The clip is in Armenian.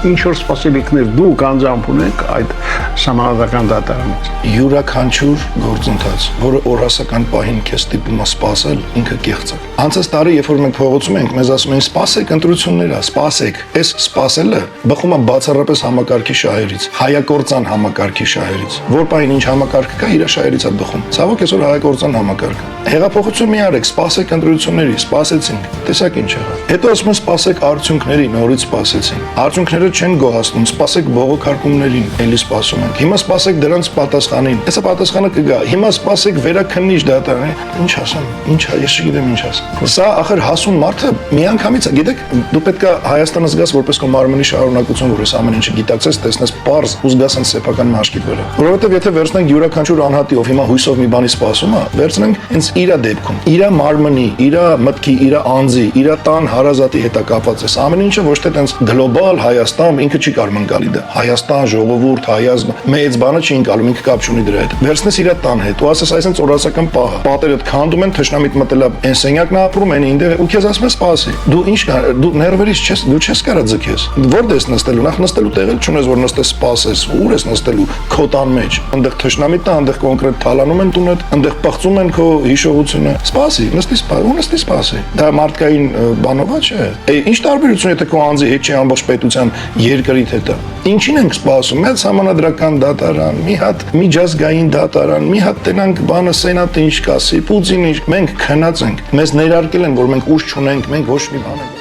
ինչ որ սպասելիքներ դուք անձամբ ունեք այդ համանadական դատարանից։ Յուրաքանչյուր գործընթաց, որը օրասական պահին քեզ ստիպում է սպասել, ինքը կեղծ է։ Անցած տարի, երբ որ մենք փողոցում ենք, մեզ ասում են սպասեք ընտրությունները, սպասեք։ Այս սպասելը բխում է բացառապես համակարգի շահերից, հայակործան համակարգի շահերից։ Որ պահին ինչ համակարգ կա, իր շահերից է բխում։ Ցավոք այսօր հայակործան համակարգ։ Հեղափոխություն մի արեք, սպասեք ընտրությունների, սպասեցինք։ Տեսակ ինչ եղավ։ Հետո ասում են սպասեք արդյունքների, նորից սպասեցին։ Արդյունքները չեն գոհացնում, սպասեք բողոքարկումներին, էլի սպասում ենք։ Հիմա սպասեք դրանց պատասխանին։ Այսա պատասխանը կգա։ Հիմա սպասեք վերաքննիչ դատարանի։ Ինչ ասեմ, ինչ, ես չգիտեմ ինչ ասեմ։ Սա ախր հասուն մարդը միանգամից, գիտեք, դու պետք է Հայաստանը զգաս որպես քո մարմնի շարունակություն, որ ես ամեն ինչը գիտակցես, տեսնես պարզ ու զգաս այն սեփական մաշկի վրա։ Որովհետև եթե վերցնենք յուրաքանչյուր անհատի, ով հիմա հույսով մի բանի սպասում է, վերցնենք հենց իր դեպքում, իր մարմնի, իր մտքի, իր անձի, իր տան հարազատի հետ կապված է։ Ամեն ինչը ոչ թե տենց գլոբալ Հայաստան, ինքը չի կարող ընկալի դա։ Հայաստան, ժողովուրդ, հայազգ, մեծ բանը չի ընկալում, ինքը կապ չունի դրա հետ։ Վերցնես իր տան հետ, ու ասես այսպես օրասական պահը։ Պատերդ քանդում են, թշնամիտ մտել է, այն սենյակն ապրում են ինձ, ու քեզ ասում են սպասի։ Դու ինչ կար, դու ներվերից չես, դու չես կարա ձգես։ Որտե՞ս ես նստելու, նախ նստելու տեղ չունես, որ նստես սպասես, ուր ես նստելու, քո տան մեջ։ Այնտեղ թշնամիտ է, այնտեղ կոնկրետ թալանում են տունդ, այնտեղ պղծում են քո հիշողությունը։ Սպասի, նստի սպասի, ու նստի սպասի։ Դա մարդկային բանովա չէ։ Ինչ տարբերություն եթե քո անձի հետ չի ամբողջ պետության երկրիդ հետ։ Ինչին ենք սպասում։ Մեծ համանadrական դատարան, մի հատ միջազգային դատարան, մի հատ տենանք բանը սենատը ինչ կասի, Պուտինը ինչ, մենք քնած ենք։ Մեզ ներարկել են, որ մենք ուժ չունենք, մենք ոչ մի բան ենք